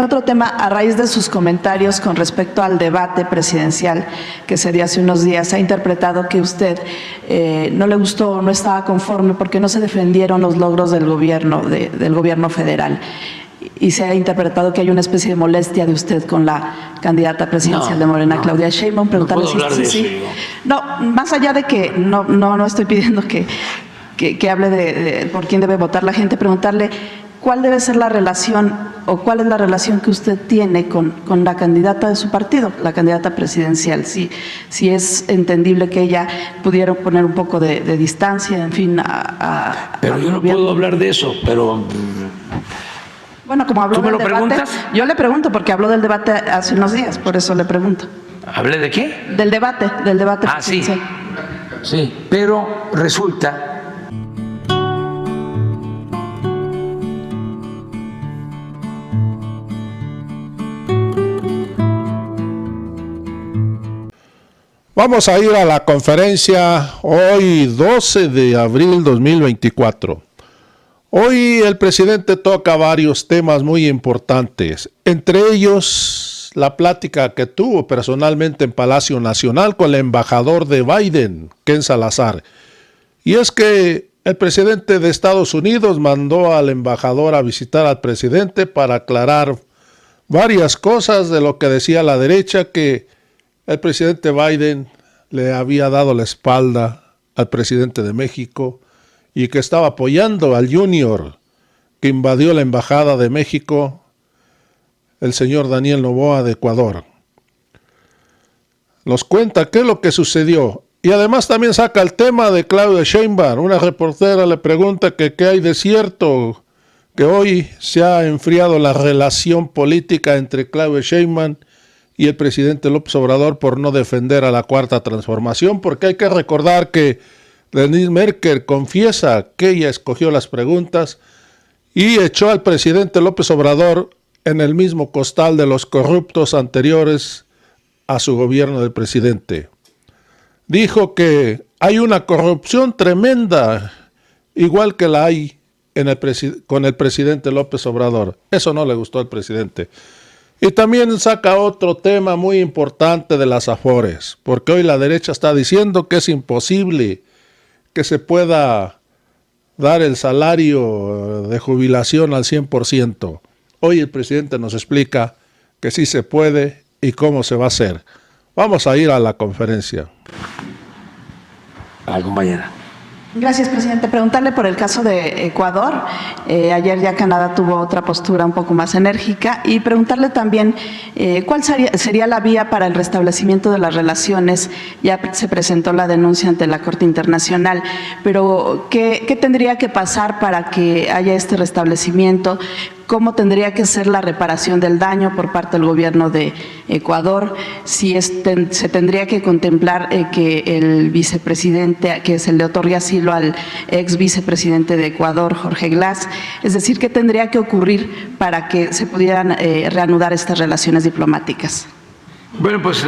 Otro tema, a raíz de sus comentarios con respecto al debate presidencial que se dio hace unos días, ha interpretado que usted no le gustó, no estaba conforme porque no se defendieron los logros del gobierno federal. Y se ha interpretado que hay una especie de molestia de usted con la candidata presidencial de Morena, Claudia Sheinbaum. Preguntarle no puedo hablar de eso, No, más allá de que no estoy pidiendo que hable de por quién debe votar la gente, preguntarle cuál debe ser la relación o cuál es la relación que usted tiene con la candidata de su partido, la candidata presidencial. Si es entendible que ella pudiera poner un poco de distancia, en fin, pero yo no puedo hablar de eso, pero... Bueno, como habló del debate, ¿preguntas? Yo le pregunto porque habló del debate hace unos días, por eso le pregunto. ¿Hablé de qué? Del debate. Ah, sí. Sí, pero resulta... Vamos a ir a la conferencia hoy 12 de abril 2024. Hoy el presidente toca varios temas muy importantes, entre ellos la plática que tuvo personalmente en Palacio Nacional con el embajador de Biden, Ken Salazar. Y es que el presidente de Estados Unidos mandó al embajador a visitar al presidente para aclarar varias cosas de lo que decía la derecha, que el presidente Biden le había dado la espalda al presidente de México y que estaba apoyando al Junior que invadió la embajada de México, el señor Daniel Noboa de Ecuador. Nos cuenta qué es lo que sucedió y además también saca el tema de Claudia Sheinbaum. Una reportera le pregunta que qué hay de cierto, que hoy se ha enfriado la relación política entre Claudia Sheinbaum y el presidente López Obrador por no defender a la Cuarta Transformación, porque hay que recordar que Denise Merker confiesa que ella escogió las preguntas y echó al presidente López Obrador en el mismo costal de los corruptos anteriores a su gobierno del presidente. Dijo que hay una corrupción tremenda, igual que la hay con el presidente López Obrador. Eso no le gustó al presidente. Y también saca otro tema muy importante de las Afores, porque hoy la derecha está diciendo que es imposible que se pueda dar el salario de jubilación al 100%. Hoy el presidente nos explica que sí se puede y cómo se va a hacer. Vamos a ir a la conferencia. Compañera. Gracias, presidente. Preguntarle por el caso de Ecuador. Ayer ya Canadá tuvo otra postura un poco más enérgica y preguntarle también cuál sería la vía para el restablecimiento de las relaciones. Ya se presentó la denuncia ante la Corte Internacional, pero ¿qué tendría que pasar para que haya este restablecimiento? ¿Cómo tendría que ser la reparación del daño por parte del gobierno de Ecuador? Si se tendría que contemplar que el vicepresidente, que se le otorgue asilo al ex vicepresidente de Ecuador, Jorge Glass, es decir, ¿qué tendría que ocurrir para que se pudieran reanudar estas relaciones diplomáticas? Bueno, pues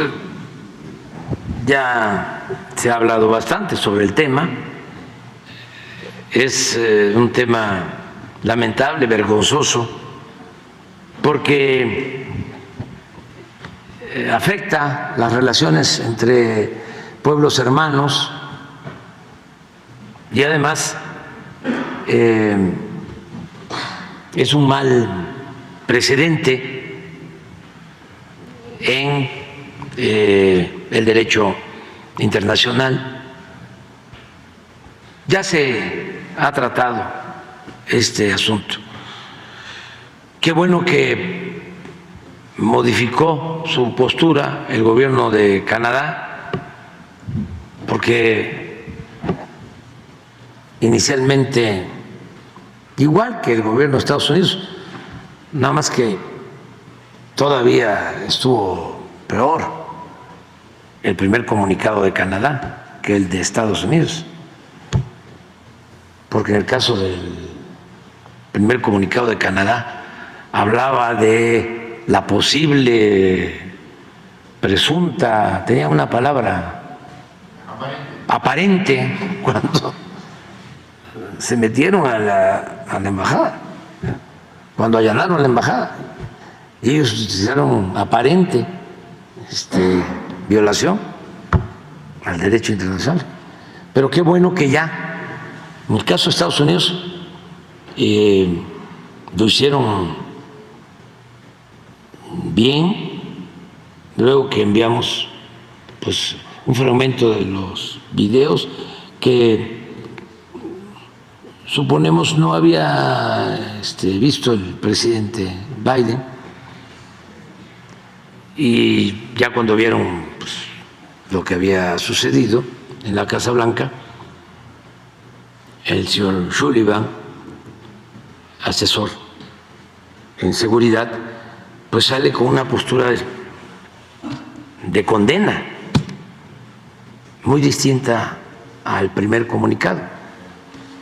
ya se ha hablado bastante sobre el tema. Es un tema lamentable, vergonzoso, porque afecta las relaciones entre pueblos hermanos y además es un mal precedente en el derecho internacional. Ya se ha tratado este asunto. Qué bueno que modificó su postura el gobierno de Canadá, porque inicialmente, igual que el gobierno de Estados Unidos, nada más que todavía estuvo peor el primer comunicado de Canadá que el de Estados Unidos, porque en el caso del primer comunicado de Canadá hablaba de la posible, presunta, tenía una palabra, aparente, cuando se metieron a la embajada, cuando allanaron la embajada. ellos utilizaron aparente violación al derecho internacional. Pero qué bueno que ya, en el caso de Estados Unidos, lo hicieron bien, luego que enviamos pues un fragmento de los videos que suponemos no había visto el presidente Biden, y ya cuando vieron pues, lo que había sucedido en la Casa Blanca, el señor Sullivan, asesor en seguridad, pues sale con una postura de condena muy distinta al primer comunicado,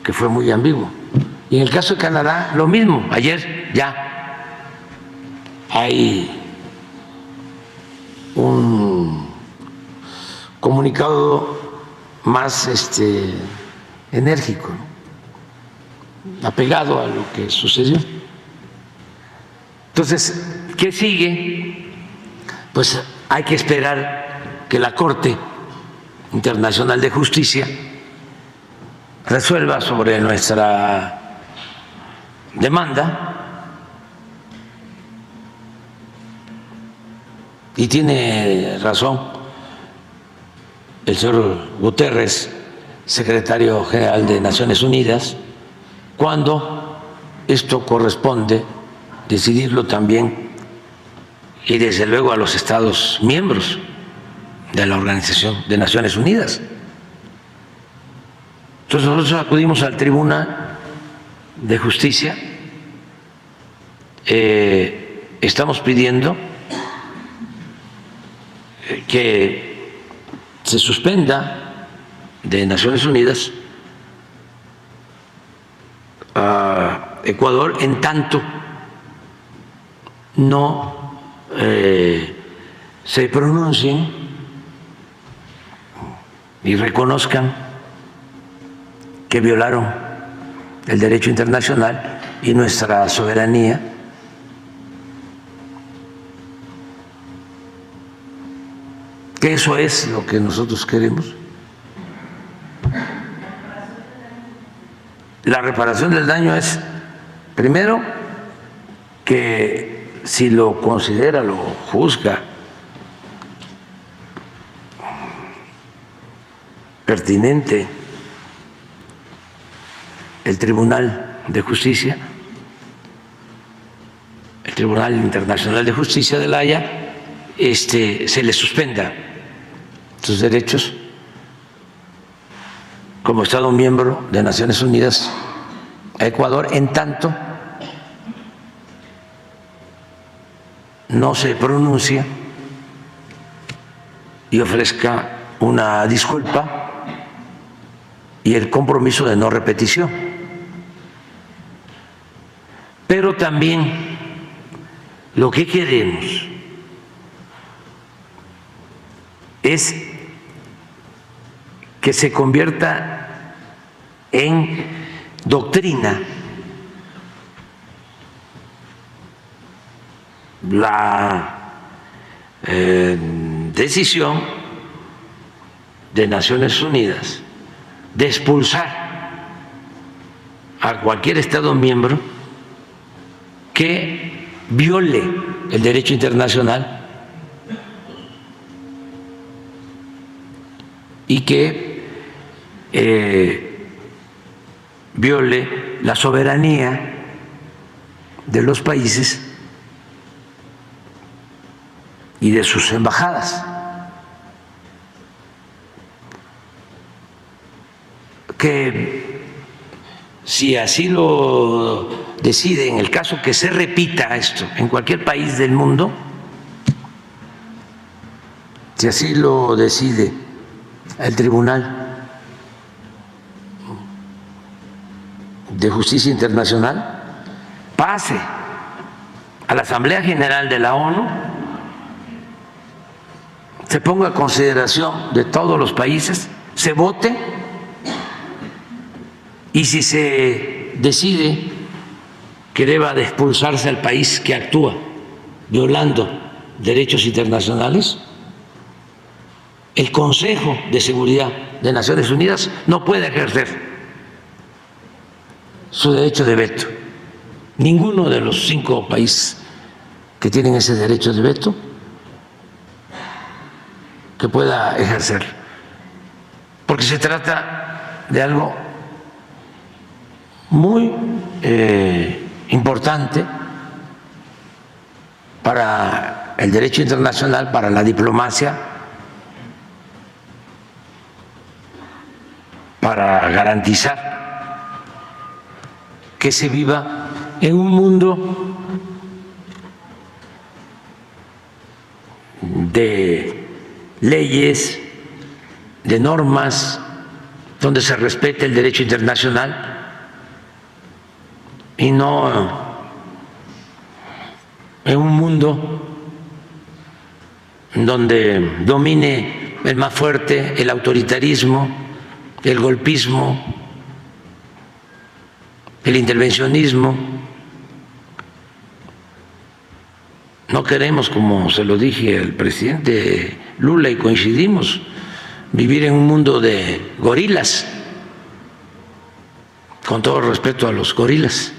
que fue muy ambiguo. Y en el caso de Canadá, lo mismo. Ayer ya hay un comunicado más enérgico, ¿no?, apegado a lo que sucedió. Entonces, ¿qué sigue? Pues hay que esperar que la Corte Internacional de Justicia resuelva sobre nuestra demanda, y tiene razón el señor Guterres, secretario general de Naciones Unidas, cuando esto corresponde decidirlo también y desde luego a los Estados miembros de la Organización de Naciones Unidas. Entonces nosotros acudimos al Tribunal de Justicia, estamos pidiendo que se suspenda de Naciones Unidas a Ecuador en tanto no se pronuncien y reconozcan que violaron el derecho internacional y nuestra soberanía, que eso es lo que nosotros queremos. La reparación del daño es, primero, que si lo considera, lo juzga pertinente el Tribunal de Justicia, el Tribunal Internacional de Justicia de La Haya, se le suspenda sus derechos como Estado miembro de Naciones Unidas a Ecuador, en tanto no se pronuncia y ofrezca una disculpa y el compromiso de no repetición. Pero también lo que queremos es que se convierta en doctrina la decisión de Naciones Unidas de expulsar a cualquier Estado miembro que viole el derecho internacional y que viole la soberanía de los países y de sus embajadas. Que si así lo decide, en el caso que se repita esto en cualquier país del mundo, si así lo decide el Tribunal de Justicia Internacional, pase a la Asamblea General de la ONU, se ponga a consideración de todos los países, se vote, y si se decide que deba de expulsarse al país que actúa violando derechos internacionales, el Consejo de Seguridad de Naciones Unidas no puede ejercer su derecho de veto. Ninguno de los 5 países que tienen ese derecho de veto que pueda ejercer, porque se trata de algo muy importante para el derecho internacional, para la diplomacia, para garantizar que se viva en un mundo de leyes, de normas, donde se respete el derecho internacional y no en un mundo donde domine el más fuerte, el autoritarismo, el golpismo, el intervencionismo. No queremos, como se lo dije al presidente Lula y coincidimos, vivir en un mundo de gorilas, con todo respeto a los gorilas.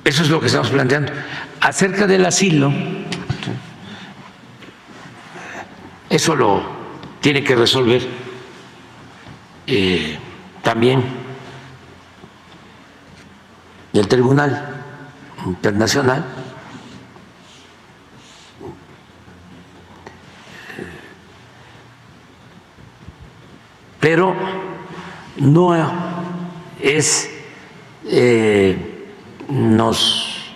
Eso es lo que estamos planteando. Acerca del asilo, eso lo tiene que resolver también el Tribunal Internacional. Pero no es nos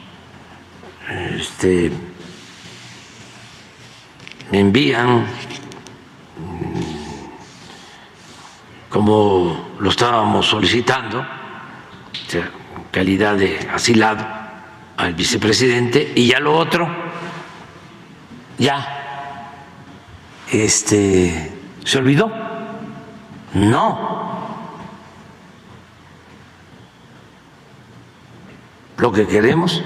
envían como lo estábamos solicitando, o sea, calidad de asilado al vicepresidente, y ya lo otro ya se olvidó. No. Lo que queremos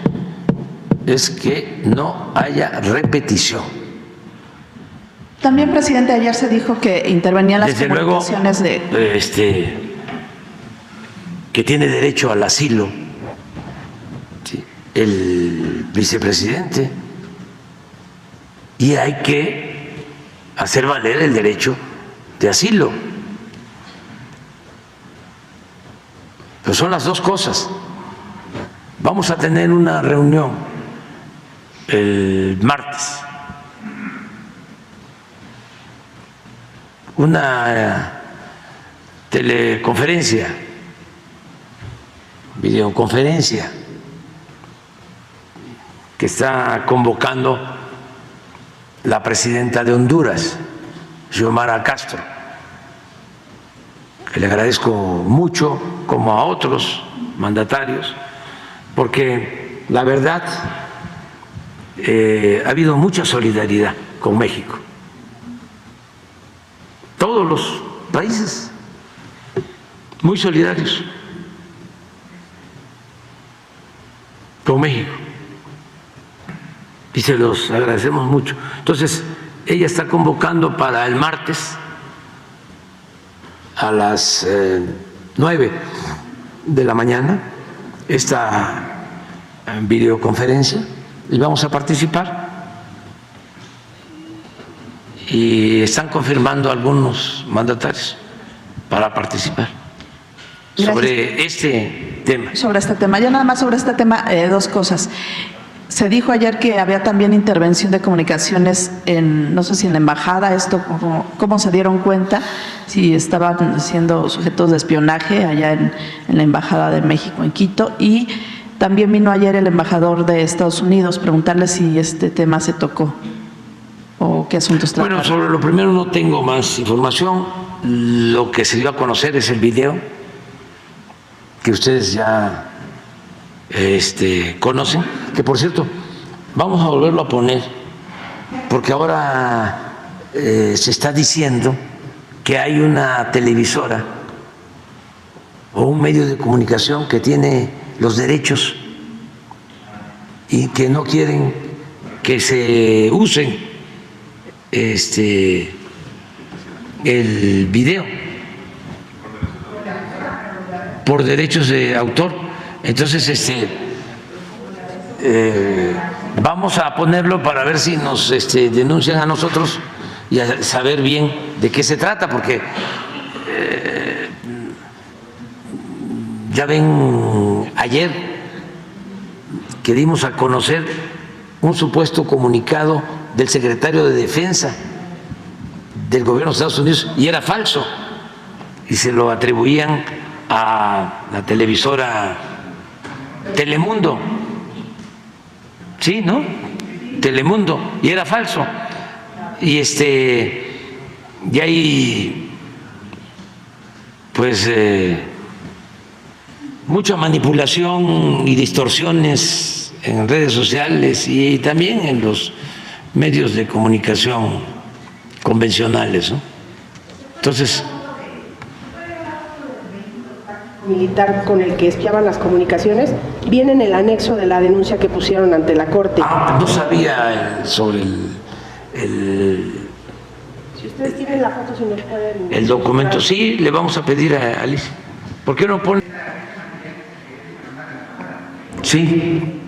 es que no haya repetición. También, presidente, ayer se dijo que intervenían las Desde luego, comunicaciones que tiene derecho al asilo, ¿sí?, el vicepresidente, y hay que hacer valer el derecho de asilo. Pero son las dos cosas. Vamos a tener una reunión el martes, una teleconferencia, videoconferencia, que está convocando la presidenta de Honduras, Xiomara Castro, que le agradezco mucho, como a otros mandatarios, porque la verdad ha habido mucha solidaridad con México. Todos los países muy solidarios con México, y se los agradecemos mucho. Entonces, ella está convocando para el martes a las 9 de la mañana esta videoconferencia, y vamos a participar. Y están confirmando algunos mandatarios para participar. Gracias. Sobre este tema. Sobre este tema. Ya nada más sobre este tema, dos cosas. Se dijo ayer que había también intervención de comunicaciones en, no sé si en la embajada, esto, ¿cómo se dieron cuenta? Si estaban siendo sujetos de espionaje allá en la Embajada de México en Quito. Y también vino ayer el embajador de Estados Unidos, preguntarle si este tema se tocó o qué asuntos trataron. Bueno, sobre lo primero no tengo más información. Lo que se dio a conocer es el video que ustedes ya conocen, que por cierto vamos a volverlo a poner, porque ahora se está diciendo que hay una televisora o un medio de comunicación que tiene los derechos y que no quieren que se usen el video por derechos de autor. Entonces, vamos a ponerlo para ver si nos denuncian a nosotros y a saber bien de qué se trata, porque ya ven, ayer que dimos a conocer un supuesto comunicado del secretario de Defensa del gobierno de Estados Unidos y era falso y se lo atribuían a la televisora Telemundo, sí, ¿no? Telemundo, y era falso. Y hay pues mucha manipulación y distorsiones en redes sociales y también en los medios de comunicación convencionales, ¿no? Entonces, militar con el que espiaban las comunicaciones viene en el anexo de la denuncia que pusieron ante la Corte. no sabía sobre Si ustedes tienen la foto, si nos pueden... el documento. Sí, le vamos a pedir a Alicia. ¿Por qué no pone? Sí.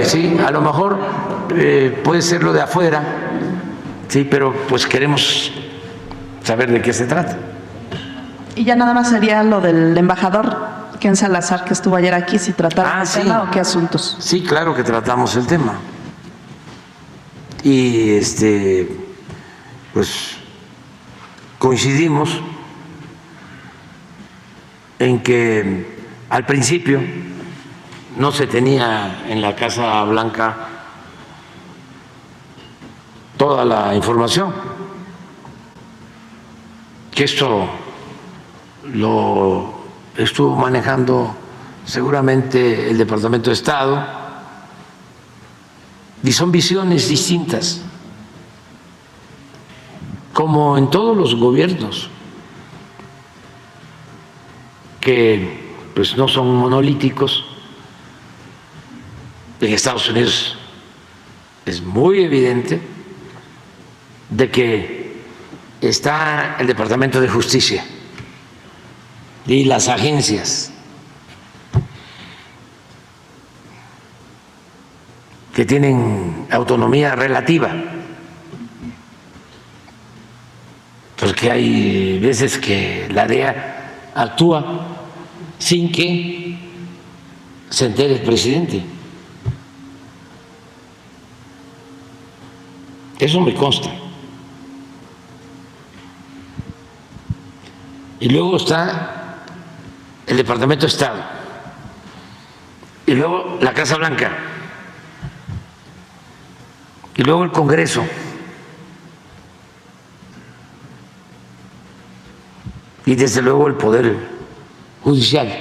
Sí, a lo mejor puede ser lo de afuera, sí, pero pues queremos saber de qué se trata. Y ya nada más sería lo del embajador Ken Salazar, que estuvo ayer aquí, si trataron el tema o qué asuntos. Sí, claro que tratamos el tema. Y pues coincidimos en que al principio no se tenía en la Casa Blanca toda la información, que esto lo estuvo manejando seguramente el Departamento de Estado, y son visiones distintas, como en todos los gobiernos, que pues no son monolíticos. En Estados Unidos es muy evidente de que está el Departamento de Justicia y las agencias que tienen autonomía relativa, porque hay veces que la DEA actúa sin que se entere el presidente. Eso me consta. Y luego está el Departamento de Estado. Y luego la Casa Blanca. Y luego el Congreso. Y desde luego el Poder Judicial.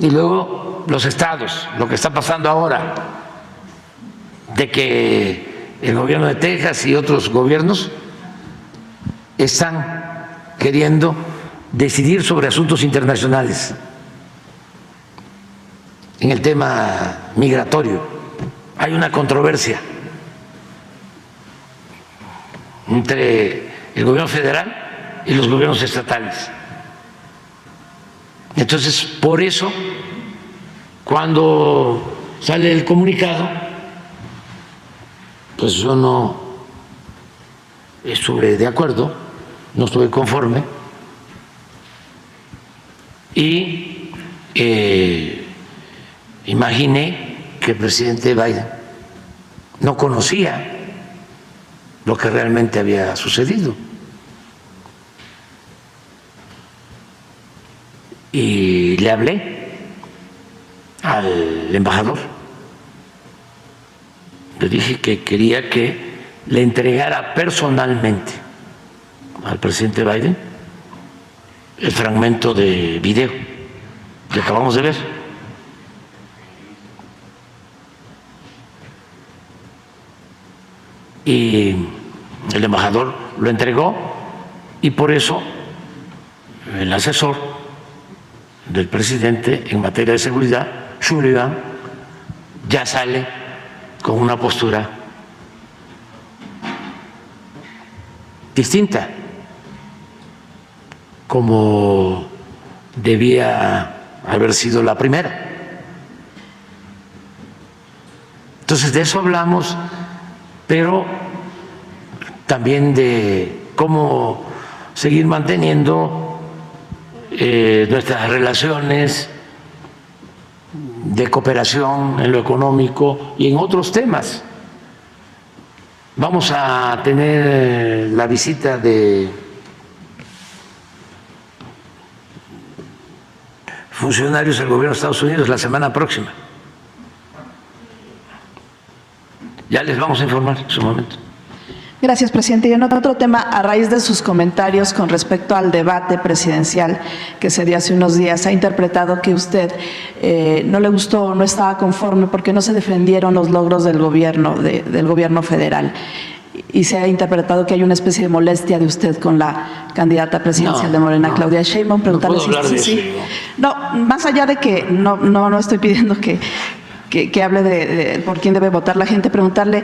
Y luego los estados, lo que está pasando ahora, de que el gobierno de Texas y otros gobiernos están queriendo decidir sobre asuntos internacionales en el tema migratorio. Hay una controversia entre el gobierno federal y los gobiernos estatales. Entonces, por eso, cuando sale el comunicado, pues yo no estuve de acuerdo, no estuve conforme y imaginé que el presidente Biden no conocía lo que realmente había sucedido. Y le hablé al embajador. Le dije que quería que le entregara personalmente al presidente Biden el fragmento de video que acabamos de ver. Y el embajador lo entregó y por eso el asesor del presidente en materia de seguridad, Sullivan, ya sale con una postura distinta, como debía haber sido la primera. Entonces de eso hablamos, pero también de cómo seguir manteniendo nuestras relaciones de cooperación en lo económico y en otros temas. Vamos a tener la visita de funcionarios del gobierno de Estados Unidos la semana próxima. Ya les vamos a informar en su momento. Gracias, presidente. Y en otro tema, a raíz de sus comentarios con respecto al debate presidencial que se dio hace unos días, ha interpretado que usted no le gustó, no estaba conforme porque no se defendieron los logros del gobierno federal. Y se ha interpretado que hay una especie de molestia de usted con la candidata presidencial de Morena, Claudia Sheinbaum. Preguntarle no puedo hablar de eso. No, más allá de que no estoy pidiendo que hable de por quién debe votar la gente, preguntarle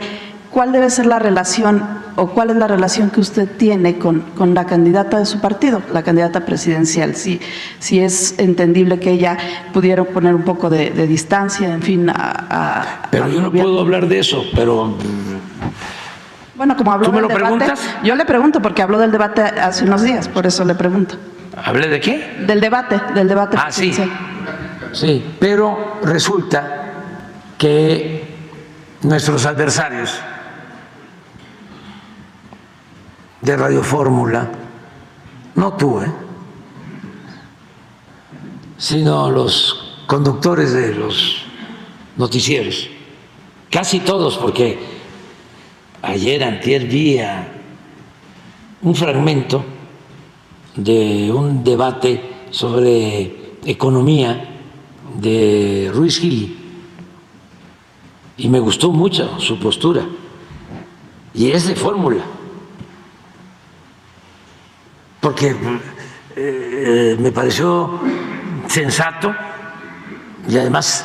cuál debe ser la relación o cuál es la relación que usted tiene con la candidata de su partido, la candidata presidencial. Si es entendible que ella pudiera poner un poco de distancia, en fin, Pero yo no puedo hablar de eso, pero... Bueno, como habló ¿Tú me del lo debate, preguntas? yo le pregunto porque habló del debate hace unos días, por eso le pregunto. ¿Hablé de qué? Del debate Sí, presidencial. sí, pero resulta que nuestros adversarios de Radio Fórmula, no tú, sino los conductores de los noticieros, casi todos, porque ayer, antier, vi un fragmento de un debate sobre economía de Ruiz Gili y me gustó mucho su postura, y es de Fórmula, porque me pareció sensato y además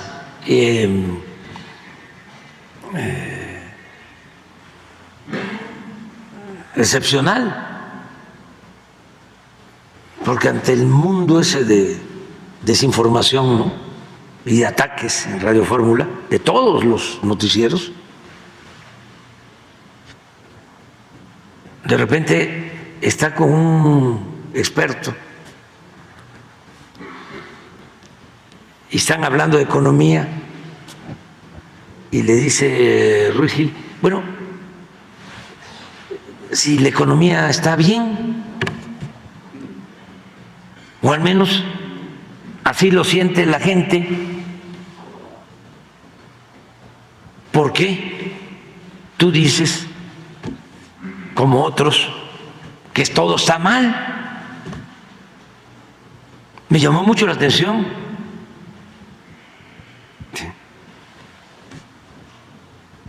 excepcional, porque ante el mundo ese de desinformación, ¿no?, y de ataques en Radio Fórmula, de todos los noticieros, de repente está con un experto y están hablando de economía y le dice Ruiz Gil, bueno, si la economía está bien, o al menos así lo siente la gente, ¿por qué tú dices, como otros, que todo está mal? Me llamó mucho la atención.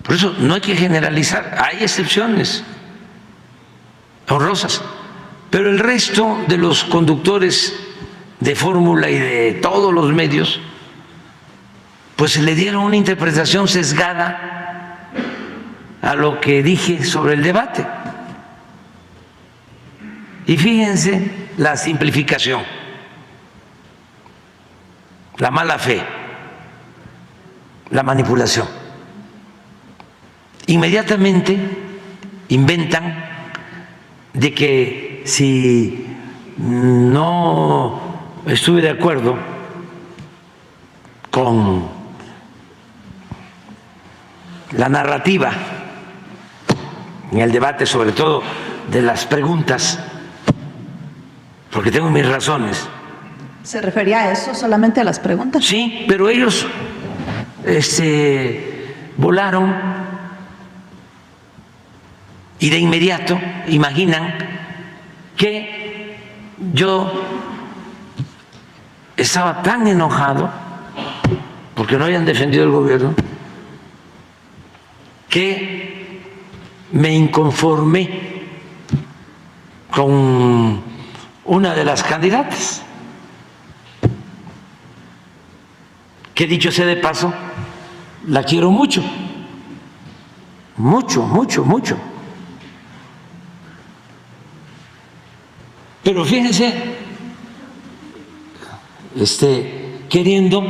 Por eso no hay que generalizar, hay excepciones honrosas, pero el resto de los conductores de Fórmula y de todos los medios, pues le dieron una interpretación sesgada a lo que dije sobre el debate. Y fíjense la simplificación, la mala fe, la manipulación. Inmediatamente inventan de que si no estuve de acuerdo con la narrativa en el debate, sobre todo de las preguntas, porque tengo mis razones. ¿Se refería a eso, solamente a las preguntas? Sí, pero ellos volaron y de inmediato imaginan que yo estaba tan enojado porque no habían defendido el gobierno que me inconformé con una de las candidatas. que dicho sea de paso, la quiero mucho, mucho, mucho, mucho. Pero fíjense, queriendo,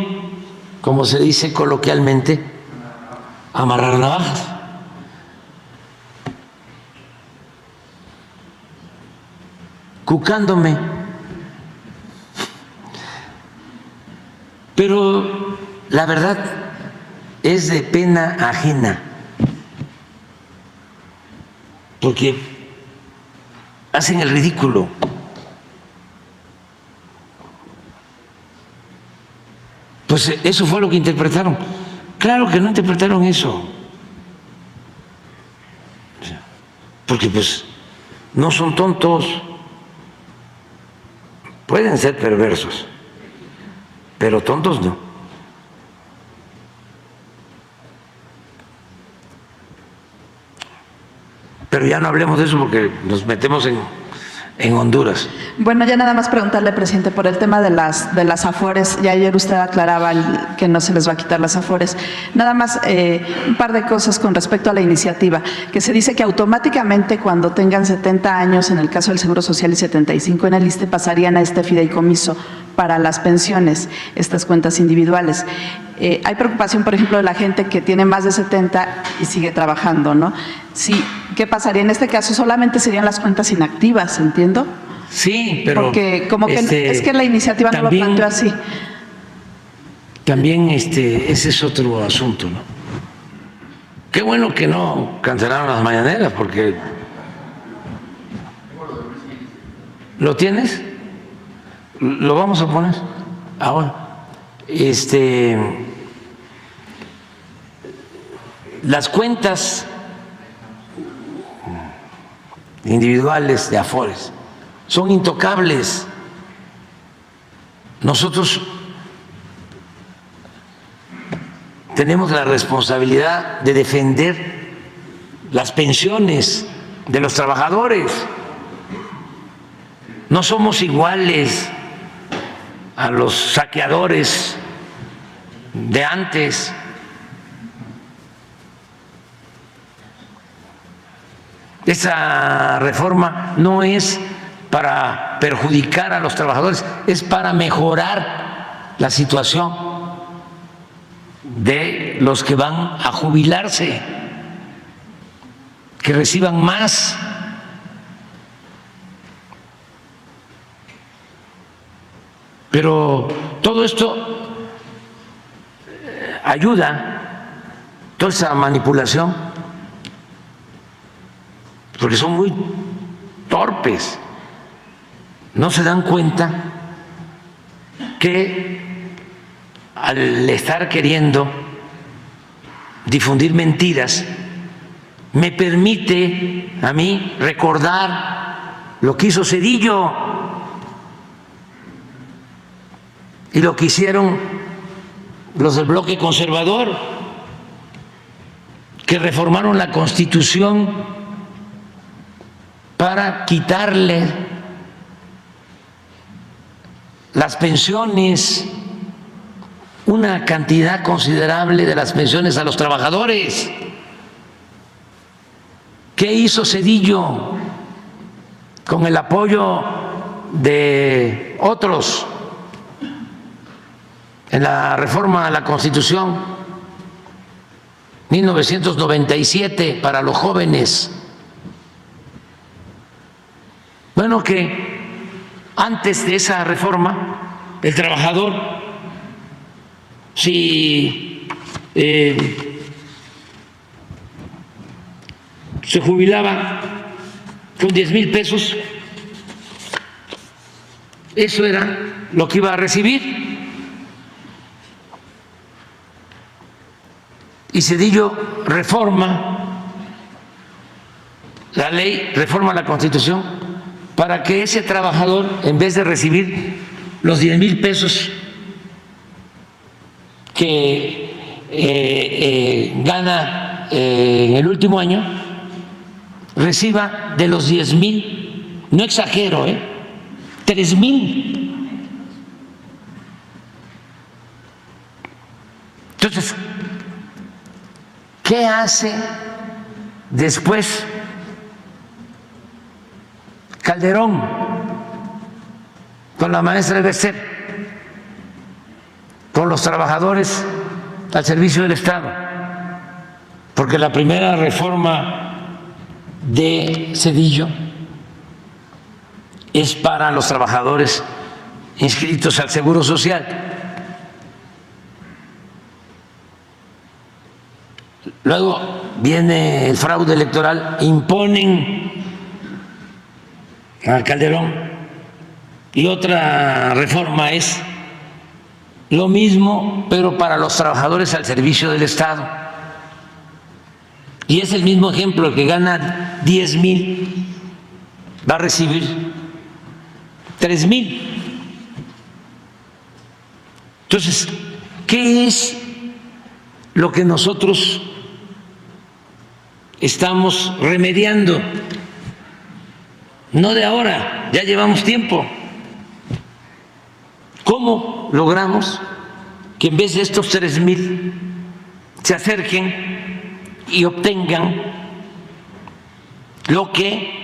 como se dice coloquialmente, amarrar navajas. Cucándome. Pero la verdad es de pena ajena, porque hacen el ridículo. Pues eso fue lo que interpretaron. Claro que no interpretaron eso, porque pues no son tontos, pueden ser perversos, pero tontos no. Pero ya no hablemos de eso porque nos metemos en Honduras. Bueno, ya nada más preguntarle, presidente, por el tema de las afores. Ya ayer usted aclaraba que no se les va a quitar las afores. Nada más un par de cosas con respecto a la iniciativa, que se dice que automáticamente cuando tengan 70 años, en el caso del Seguro Social, y 75 en el ISSSTE, pasarían a este fideicomiso para las pensiones, estas cuentas individuales. Hay preocupación, por ejemplo, de la gente que tiene más de 70 y sigue trabajando, ¿no? Sí, ¿qué pasaría? En este caso solamente serían las cuentas inactivas, ¿entiendo? Sí, pero porque como que es que la iniciativa también, no lo planteó así. También ese es otro asunto, ¿no? Qué bueno que no cancelaron las mañaneras, porque ¿lo tienes? Lo vamos a poner ahora. Las cuentas individuales de afores son intocables. Nosotros tenemos la responsabilidad de defender las pensiones de los trabajadores. No somos iguales a los saqueadores de antes. Esa reforma no es para perjudicar a los trabajadores, es para mejorar la situación de los que van a jubilarse, que reciban más. Pero todo esto ayuda, toda esa manipulación, porque son muy torpes, no se dan cuenta que al estar queriendo difundir mentiras, me permite a mí recordar lo que hizo Zedillo y lo que hicieron los del bloque conservador, que reformaron la Constitución para quitarle las pensiones, una cantidad considerable de las pensiones a los trabajadores. ¿Qué hizo Zedillo con el apoyo de otros en la reforma a la Constitución 1997 para los jóvenes? Bueno, que antes de esa reforma, el trabajador, si se jubilaba con 10,000 pesos, eso era lo que iba a recibir. Y Zedillo reforma la ley, reforma la Constitución para que ese trabajador, en vez de recibir los 10,000 pesos que gana en el último año, reciba de los 10,000, no exagero, 3,000. Entonces, ¿qué hace después Calderón con la maestra Bester, con los trabajadores al servicio del Estado? Porque la primera reforma de Zedillo es para los trabajadores inscritos al Seguro Social. Luego viene el fraude electoral, imponen a Calderón, y otra reforma es lo mismo, pero para los trabajadores al servicio del Estado. Y es el mismo ejemplo: el que gana 10,000 va a recibir 3,000. Entonces, ¿qué es lo que nosotros estamos remediando? No de ahora, ya llevamos tiempo. ¿Cómo logramos que en vez de estos 3,000 se acerquen y obtengan lo que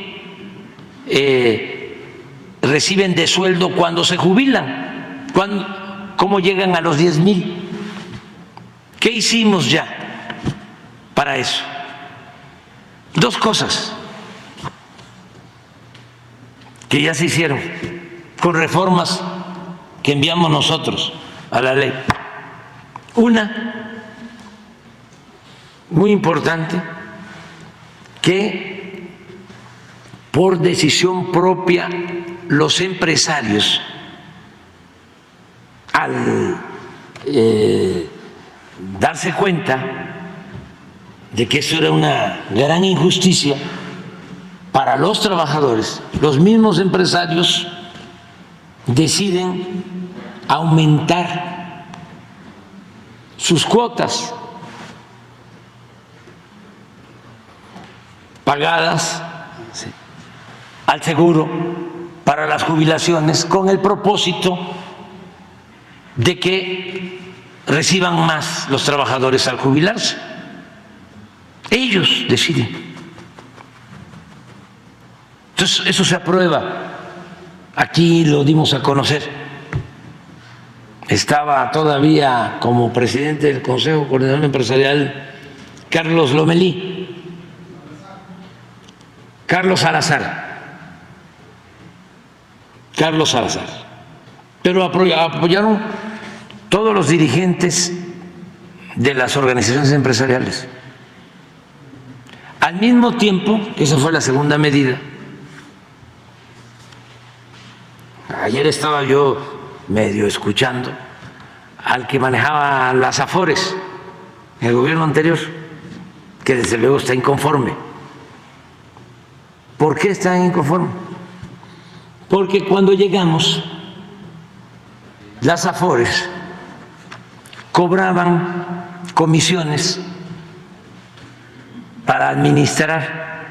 reciben de sueldo cuando se jubilan? ¿Cómo llegan a los 10,000? ¿Qué hicimos ya para eso? Dos cosas que ya se hicieron con reformas que enviamos nosotros a la ley. Una, muy importante, que por decisión propia los empresarios, al darse cuenta de que eso era una gran injusticia para los trabajadores, los mismos empresarios deciden aumentar sus cuotas pagadas al seguro para las jubilaciones, con el propósito de que reciban más los trabajadores al jubilarse. Ellos deciden. Entonces, eso se aprueba. Aquí lo dimos a conocer. Estaba todavía como presidente del Consejo Coordinador Empresarial Carlos Lomelí, Carlos Salazar, pero apoyaron todos los dirigentes de las organizaciones empresariales. Al mismo tiempo, que esa fue la segunda medida, ayer estaba yo medio escuchando al que manejaba las Afores en el gobierno anterior, que desde luego está inconforme. ¿Por qué está inconforme? Porque cuando llegamos, las Afores cobraban comisiones para administrar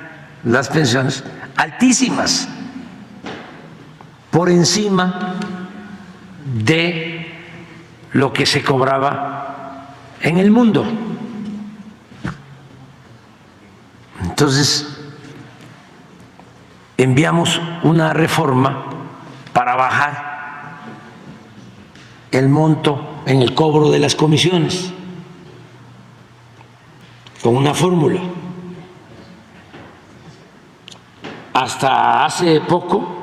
las pensiones altísimas, por encima de lo que se cobraba en el mundo. Entonces, enviamos una reforma para bajar el monto en el cobro de las comisiones, con una fórmula. Hasta hace poco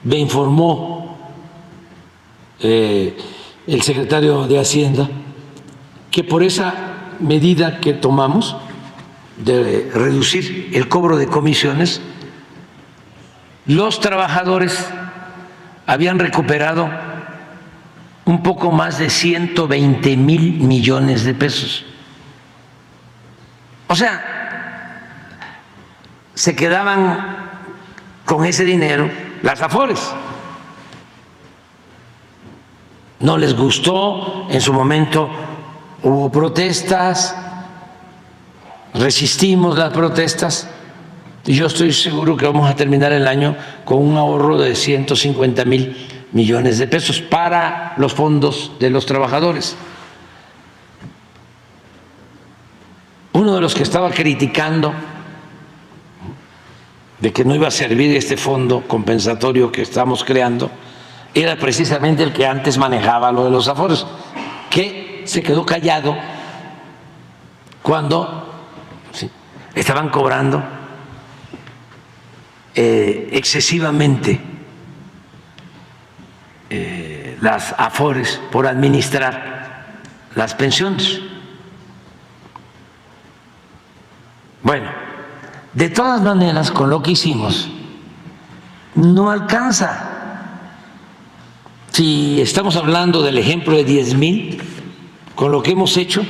me informó el secretario de Hacienda que por esa medida que tomamos de reducir el cobro de comisiones, los trabajadores habían recuperado un poco más de 120,000 millones de pesos. O sea, se quedaban con ese dinero las Afores. No les gustó, en su momento hubo protestas, resistimos las protestas, y yo estoy seguro que vamos a terminar el año con un ahorro de 150,000 millones de pesos para los fondos de los trabajadores. uno de los que estaba criticando de que no iba a servir este fondo compensatorio que estamos creando era precisamente el que antes manejaba lo de los aforos, que se quedó callado cuando estaban cobrando excesivamente las afores por administrar las pensiones. Bueno, de todas maneras, con lo que hicimos, no alcanza. Si estamos hablando del ejemplo de 10,000, con lo que hemos hecho,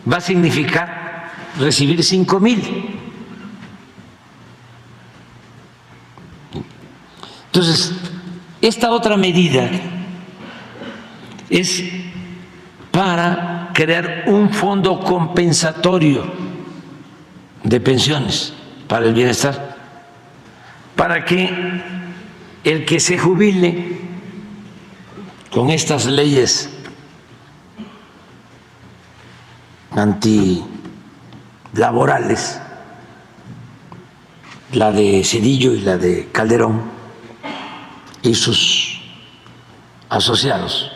va a significar recibir 5,000. Entonces, esta otra medida es para crear un fondo compensatorio de pensiones para el bienestar, para que el que se jubile con estas leyes antilaborales, la de Zedillo y la de Calderón y sus asociados,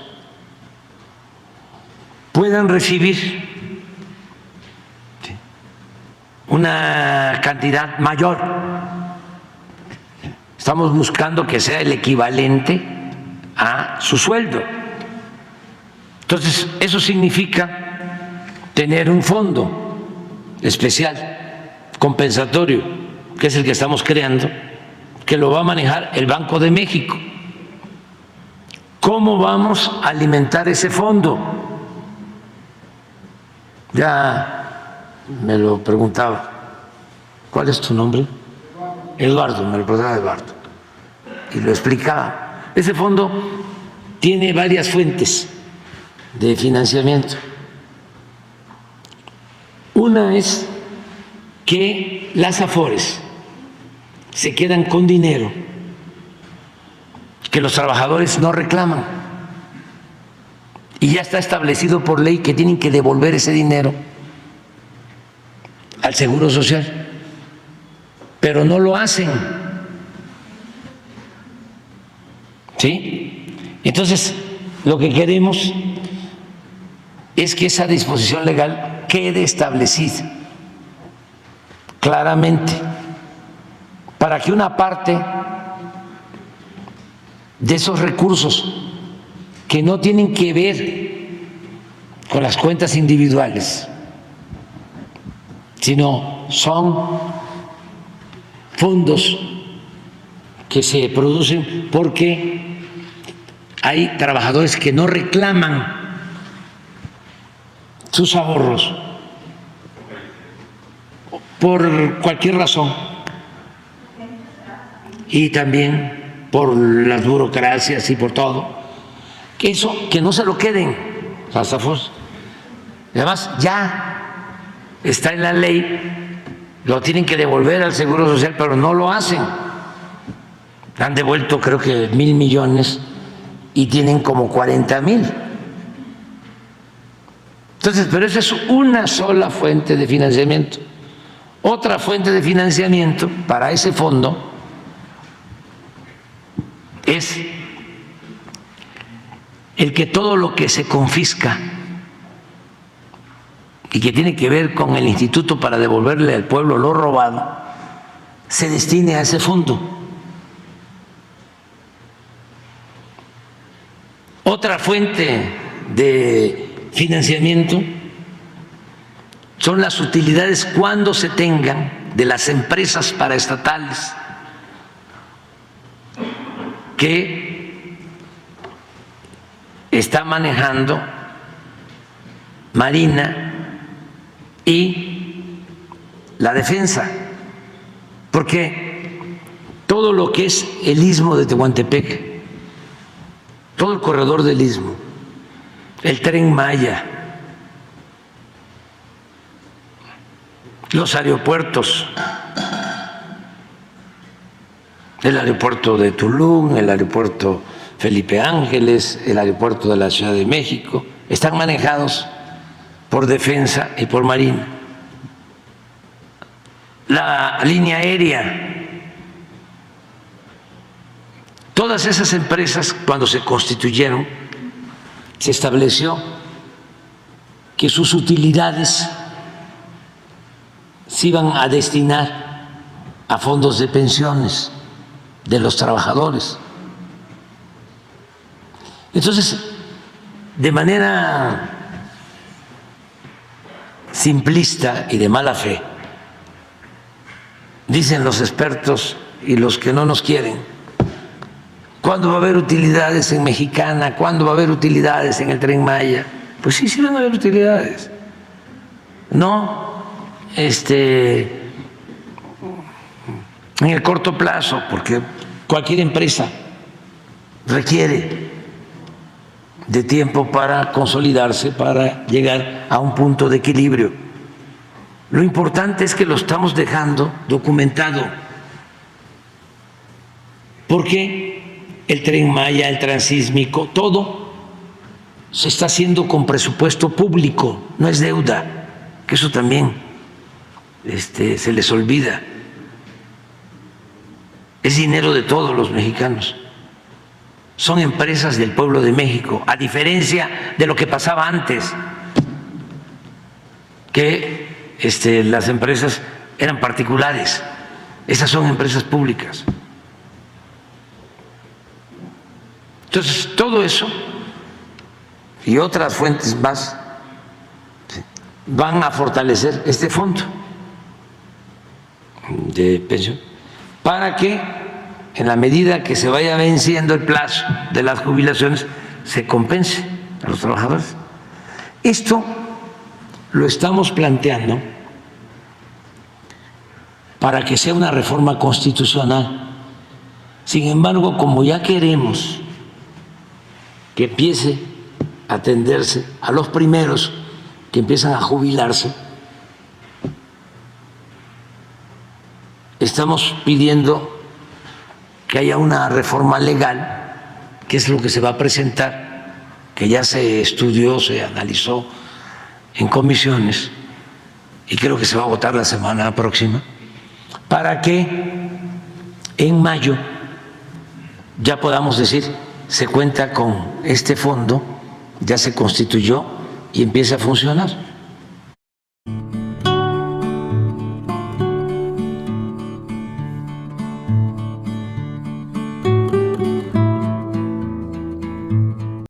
puedan recibir una cantidad mayor. Estamos buscando que sea el equivalente a su sueldo. Entonces, eso significa tener un fondo especial, compensatorio, que es el que estamos creando, que lo va a manejar el Banco de México. ¿Cómo vamos a alimentar ese fondo? Ya me lo preguntaba. ¿Cuál es tu nombre? Eduardo, me lo preguntaba Eduardo. Y lo explicaba. Ese fondo tiene varias fuentes de financiamiento. Una es que las afores se quedan con dinero que los trabajadores no reclaman. Y ya está establecido por ley que tienen que devolver ese dinero al Seguro Social, pero no lo hacen. ¿Sí? Entonces, lo que queremos es que esa disposición legal quede establecida claramente, para que una parte de esos recursos que no tienen que ver con las cuentas individuales, sino son fondos que se producen porque hay trabajadores que no reclaman sus ahorros por cualquier razón, y también por las burocracias y por todo, que eso, que no se lo queden las afores. Además, ya está en la ley, lo tienen que devolver al Seguro Social, pero no lo hacen. Han devuelto creo que 1,000 millones y tienen como 40,000. Entonces, pero esa es una sola fuente de financiamiento. Otra fuente de financiamiento para ese fondo es el que todo lo que se confisca y que tiene que ver con el instituto para devolverle al pueblo lo robado, se destine a ese fondo. Otra fuente de financiamiento son las utilidades cuando se tengan de las empresas paraestatales que está manejando Marina y la Defensa, porque todo lo que es el istmo de Tehuantepec, todo el corredor del istmo, el Tren Maya, los aeropuertos, el aeropuerto de Tulum, el aeropuerto Felipe Ángeles, el aeropuerto de la Ciudad de México, están manejados por Defensa y por Marina. la línea aérea. Todas esas empresas, cuando se constituyeron, se estableció que sus utilidades se iban a destinar a fondos de pensiones de los trabajadores. Entonces, de manera simplista y de mala fe, dicen los expertos y los que no nos quieren, ¿cuándo va a haber utilidades en Mexicana? ¿Cuándo va a haber utilidades en el Tren Maya? Pues sí, sí van a haber utilidades. No, en el corto plazo, porque cualquier empresa requiere de tiempo para consolidarse, para llegar a un punto de equilibrio. Lo importante es que lo estamos dejando documentado, porque el Tren Maya, el Transísmico, todo se está haciendo con presupuesto público, no es deuda, que eso también se les olvida. Es dinero de todos los mexicanos. Son empresas del pueblo de México, a diferencia de lo que pasaba antes, que las empresas eran particulares. Esas son empresas públicas. Entonces, todo eso y otras fuentes más van a fortalecer este fondo de pensión para que, en la medida que se vaya venciendo el plazo de las jubilaciones, se compense a los trabajadores. Esto lo estamos planteando para que sea una reforma constitucional. Sin embargo, como ya queremos que empiece a atenderse a los primeros que empiezan a jubilarse, estamos pidiendo que haya una reforma legal, que es lo que se va a presentar, que ya se estudió, se analizó en comisiones y creo que se va a votar la semana próxima, para que en mayo ya podamos decir, se cuenta con este fondo, ya se constituyó y empieza a funcionar.